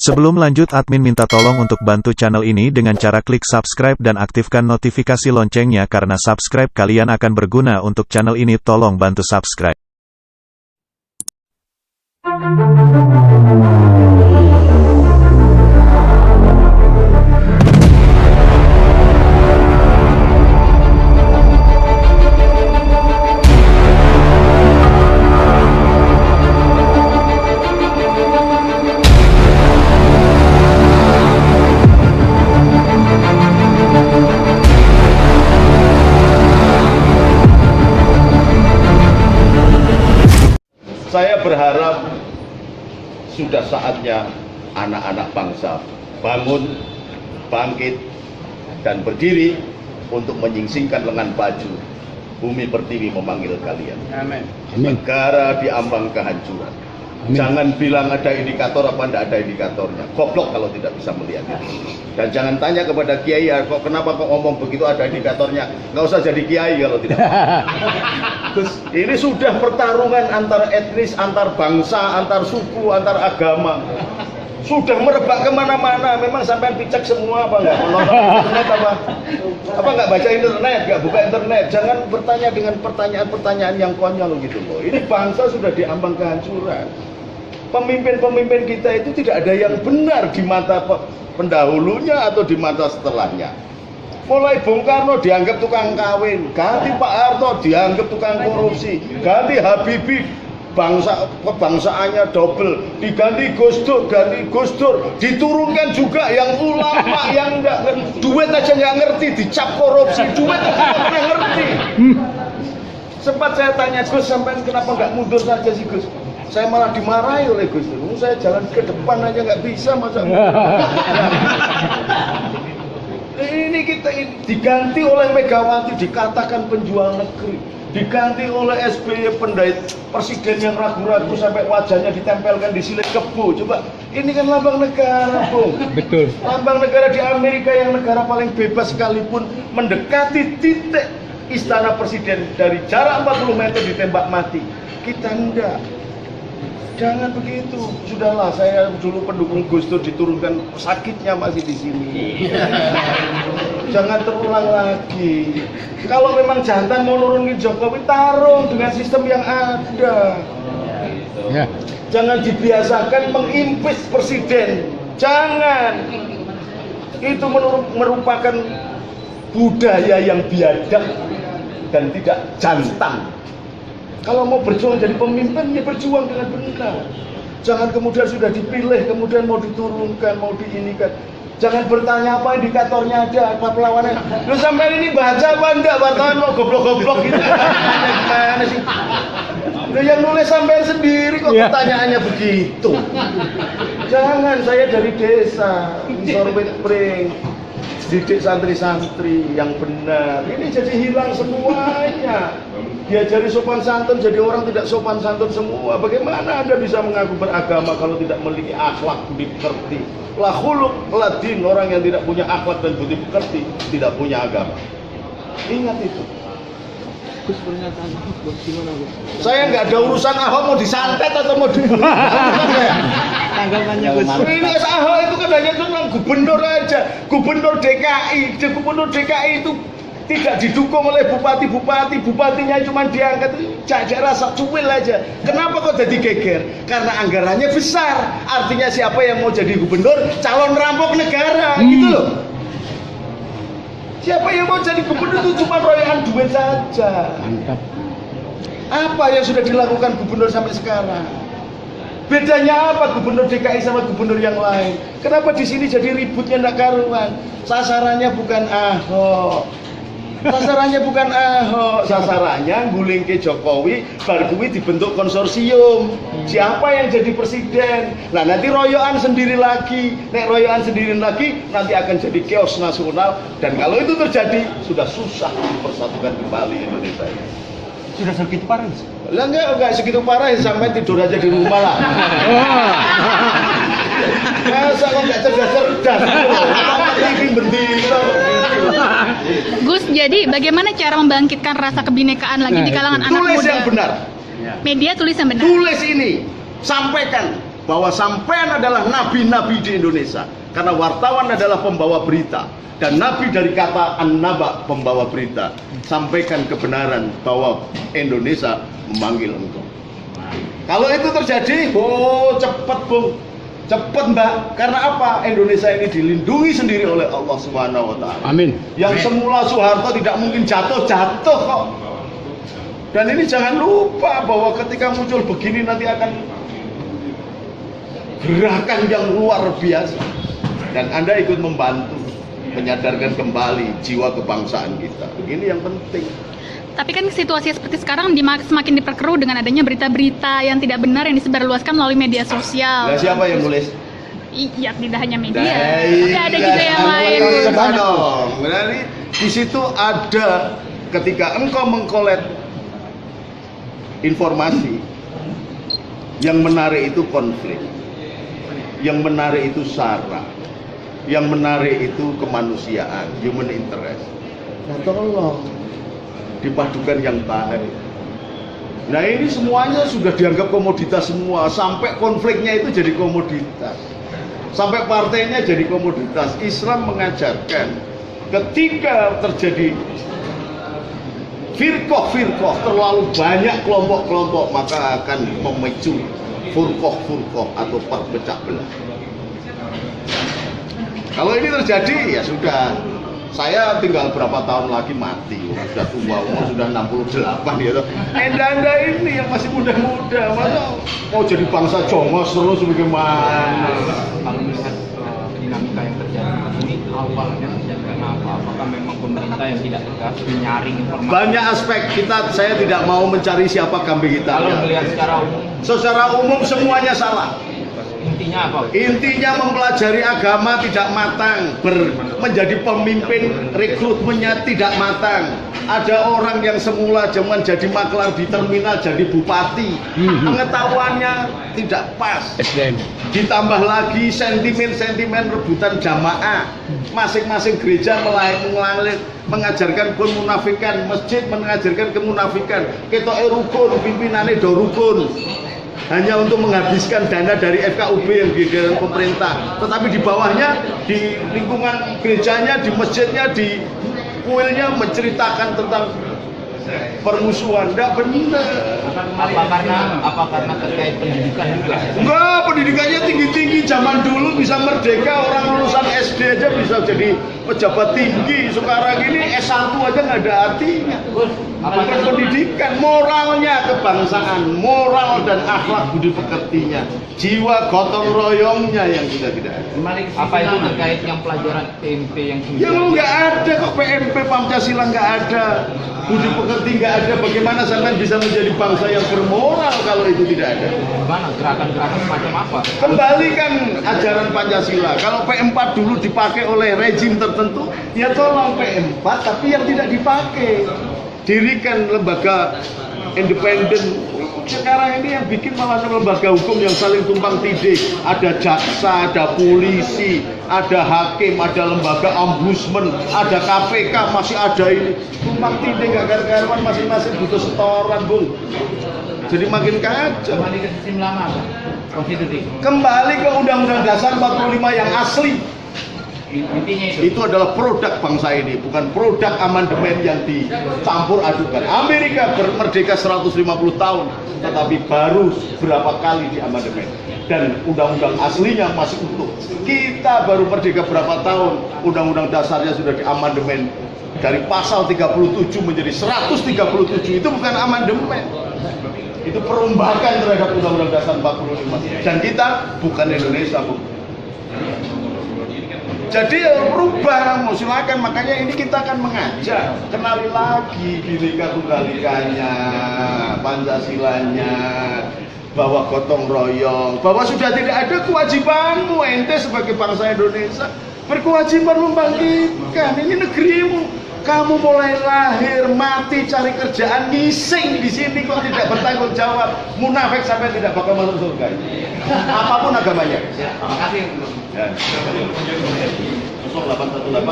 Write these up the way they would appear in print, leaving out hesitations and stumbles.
Sebelum lanjut, admin minta tolong untuk bantu channel ini dengan cara klik subscribe dan aktifkan notifikasi loncengnya karena subscribe kalian akan berguna untuk channel ini. Tolong bantu subscribe. Saya berharap sudah saatnya anak-anak bangsa bangun, bangkit, dan berdiri untuk menyingsingkan lengan baju. Bumi Pertiwi memanggil kalian. Amin. Negara diambang kehancuran. Amin. Jangan bilang ada indikator apa tidak ada indikatornya. Goblok kalau tidak bisa melihat itu. Dan jangan tanya kepada kiai, kok kenapa kok ngomong begitu ada indikatornya. Nggak usah jadi kiai kalau tidak. Terus ini sudah pertarungan antar etnis, antar bangsa, antar suku, antar agama. Sudah merebak kemana-mana. Memang sampai picek semua apa nggak menonton internet apa nggak baca internet, nggak buka internet. Jangan bertanya dengan pertanyaan-pertanyaan yang konyol gitu loh. Ini bangsa sudah diambang kehancuran. Pemimpin-pemimpin kita itu tidak ada yang benar di mata pendahulunya atau di mata setelahnya. Mulai Bung Karno dianggap tukang kawin, ganti Pak Harto dianggap tukang korupsi, ganti Habibie kebangsaannya double, diganti Gus Dur, ganti Gus Dur, diturunkan juga yang ulama yang enggak duit aja nggak ngerti, dicap korupsi, duit aja nggak pernah ngerti. Sempat saya tanya Gus, sampai kenapa nggak mundur saja sih Gus? Saya malah dimarahi oleh Gus Dur. Saya jalan ke depan aja nggak bisa, masa ini kita diganti oleh Megawati dikatakan penjual negeri, diganti oleh SBY presiden yang ragu-ragu sampai wajahnya ditempelkan di silet kebo. Coba, ini kan lambang negara, Bung. Betul. Lambang negara di Amerika yang negara paling bebas sekalipun mendekati titik istana presiden dari jarak 40 meter ditembak mati. Kita enggak. Jangan begitu. Sudahlah, saya dulu pendukung Gus Dur diturunkan, sakitnya masih di sini. Jangan terulang lagi. Kalau memang jantan mau nurunin Jokowi, tarung dengan sistem yang ada. Ya. Jangan dibiasakan mengimpis presiden. Jangan. Itu merupakan budaya yang biadab dan tidak jantan. Kalau mau berjuang jadi pemimpin, ya berjuang dengan benar. Jangan kemudian sudah dipilih, kemudian mau diturunkan, mau diinikan. Jangan bertanya apa indikatornya ada, apa perlawannya. Lu sampai ini baca apa enggak, wartawan mau goblok-goblok gitu. Gimana sih? Lu yang nulis sampai sendiri kok pertanyaannya begitu. Jangan, saya dari desa, Sorbet Pring, didik santri-santri yang benar. Ini jadi hilang semuanya. Diajari sopan santun, jadi orang tidak sopan santun semua. Bagaimana Anda bisa mengaku beragama kalau tidak memiliki akhlak budi pekerti? La khuluq la din, orang yang tidak punya akhlak dan budi pekerti tidak punya agama. Ingat itu. Gus, pernyataan Gus gimana Gus? Saya nggak ada urusan Ahok mau disantet atau mau dibunuh. Tanggapannya Gus. Ini Ahok itu kan hanya tentang gubernur aja. Gubernur DKI itu tidak didukung oleh bupati-bupati, bupatinya cuma diangkat jajak rasa cuwil aja. Kenapa kok jadi geger? Karena anggarannya besar. Artinya siapa yang mau jadi gubernur calon rampok negara, gitu loh. Siapa yang mau jadi gubernur itu cuma royoan duit saja. Mantap. Apa yang sudah dilakukan gubernur sampai sekarang? Bedanya apa gubernur DKI sama gubernur yang lain? Kenapa di sini jadi ributnya ndak karuan? Sasarannya bukan Ahok. Sasarannya guling ke Jokowi, bar kuwi dibentuk konsorsium. Siapa yang jadi presiden? Nah, nanti royoan sendiri lagi. Nek royoan sendiri lagi, nanti akan jadi chaos nasional. Dan kalau itu terjadi, sudah susah dipersatukan kembali Indonesia ini. Sudah segitu parah? Lah enggak segitu parah, sampai tidur aja di rumah lah. Masa kok nggak cerdas-cerdas? TV bendino. Gus, jadi bagaimana cara membangkitkan rasa kebinekaan lagi di kalangan anak Tulis muda? yang benar. Media tulis yang benar. Tulis ini, sampaikan bahwa sampean adalah nabi-nabi di Indonesia, karena wartawan adalah pembawa berita dan nabi dari kata an-naba, pembawa berita. Sampaikan kebenaran bahwa Indonesia memanggil engkau. Kalau itu terjadi, cepet Bung, cepet Mbak. Karena apa? Indonesia ini dilindungi sendiri oleh Allah Subhanahu wa Ta'ala. Amin. Yang semula Soeharto tidak mungkin jatuh kok. Dan ini jangan lupa bahwa ketika muncul begini nanti akan gerakan yang luar biasa. Dan Anda ikut membantu menyadarkan kembali jiwa kebangsaan kita. Ini yang penting. Tapi kan situasi seperti sekarang semakin diperkeruh dengan adanya berita-berita yang tidak benar yang disebarluaskan melalui media sosial. Nah, siapa yang nulis? Iya, tidak hanya media. Tapi ada juga yang lain. Berarti di situ ada ketika engkau mengkolek informasi, yang menarik itu konflik, yang menarik itu sara, yang menarik itu kemanusiaan, human interest. Nah, tolong dipadukan yang baik. Nah, ini semuanya sudah dianggap komoditas semua, sampai konfliknya itu jadi komoditas, sampai partainya jadi komoditas. Islam mengajarkan ketika terjadi firqoh terlalu banyak kelompok-kelompok, maka akan memicu furqoh atau perpecah belah. Kalau ini terjadi, ya sudah. Saya tinggal berapa tahun lagi mati, sudah tua, umur sudah 68 gitu. Anda ini yang masih muda-muda, masa mau jadi bangsa jongos terus bagaimana? Kalau melihat dinamika yang terjadi ini, awalnya karena apa? Apakah memang pemerintah yang tidak tegas menyaring informasi? Banyak aspek, saya tidak mau mencari siapa kambing hitam. Kalau melihat secara umum semuanya salah. intinya apa? Intinya mempelajari agama tidak matang, menjadi pemimpin rekrutmennya tidak matang. Ada orang yang semula cuman jadi maklar di terminal jadi bupati, pengetahuannya tidak pas. Ditambah lagi sentimen rebutan jamaah, masing-masing gereja mengajarkan kemunafikan, masjid mengajarkan kemunafikan. Ketoke rukun, pimpinane do rukun. Hanya untuk menghabiskan dana dari FKUB yang dididikan pemerintah, tetapi di bawahnya, di lingkungan gerejanya, di masjidnya, di kuilnya menceritakan tentang permusuhan. Tidak benar. Apa karena terkait pendidikan juga? Enggak, pendidikannya tinggi-tinggi. Zaman dulu bisa merdeka, orang lulusan SD aja bisa jadi pejabat tinggi. Sekarang ini S1 aja nggak ada artinya. Bukan pendidikan, moralnya kebangsaan, moral dan akhlak budi pekertinya, jiwa gotong royongnya yang sudah tidak ada. Apa itu terkait yang pelajaran PMP yang sudah? Ya nggak ada kok, PMP Pancasila nggak ada, budi pekerti nggak ada. Bagaimana sampai bisa menjadi bangsa yang bermoral kalau itu tidak ada? Gimana gerakan-gerakan semacam apa? Kembalikan ajaran Pancasila. Kalau P4 dulu dipakai oleh rejim tertentu, ya tolong P4 tapi yang tidak dipakai. Dirikan lembaga independen. Sekarang ini yang bikin malah lembaga hukum yang saling tumpang tindih. Ada jaksa, ada polisi, ada hakim, ada lembaga ombudsman, ada KPK, masih ada ini. Tumpang tindih gak karuan, masing-masing butuh setoran, Bung. Jadi makin kacau. Kembali ke sistem lama, konstitusi. Kembali ke Undang-Undang Dasar 45 yang asli. Intinya Itu adalah produk bangsa ini, bukan produk amandemen yang dicampur adukan. Amerika merdeka 150 tahun, tetapi baru berapa kali di amandemen. Dan undang-undang aslinya masih utuh. Kita baru merdeka berapa tahun, undang-undang dasarnya sudah di amandemen. Dari pasal 37 menjadi 137, itu bukan amandemen. Itu perombakan terhadap undang-undang dasar 45. Dan kita bukan Indonesia, Bu. Jadi berubah, mau silakan. Makanya ini kita akan mengajak, kenali lagi Bhinneka Tunggal Ikanya, Pancasilanya, bahwa gotong royong, bahwa sudah tidak ada kewajibanmu ente sebagai bangsa Indonesia berkewajiban membangkitkan ini negerimu. Kamu mulai lahir, mati, cari kerjaan, ngising di sini kok tidak bertanggung jawab, munafik sampai tidak bakal masuk surga. Apapun agamanya. Makasih. Ya. 0818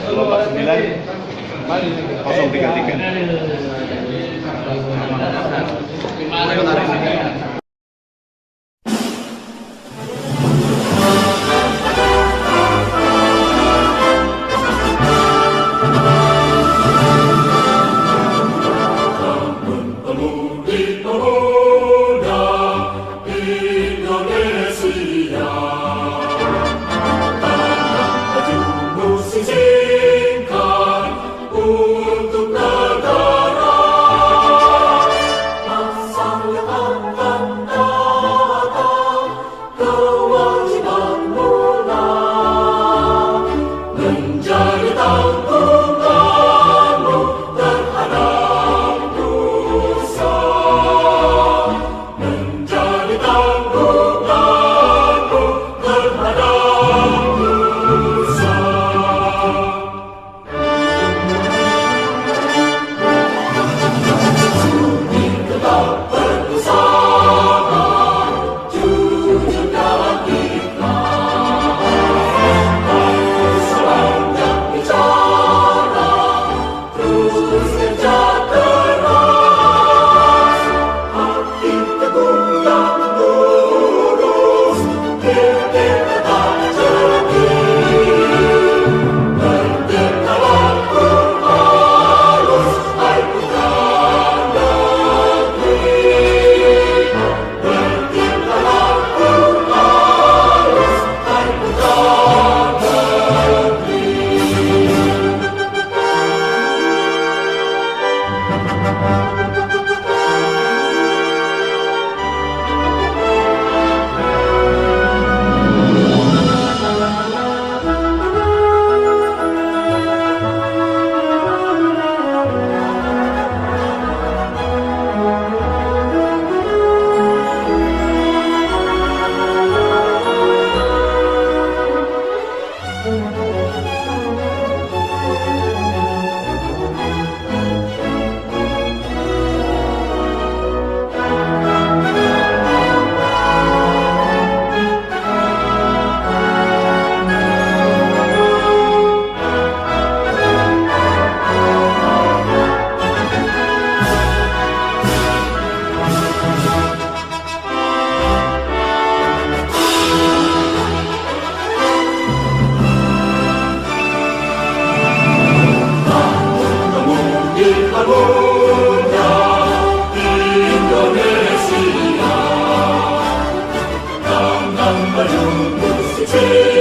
033. Demokrasi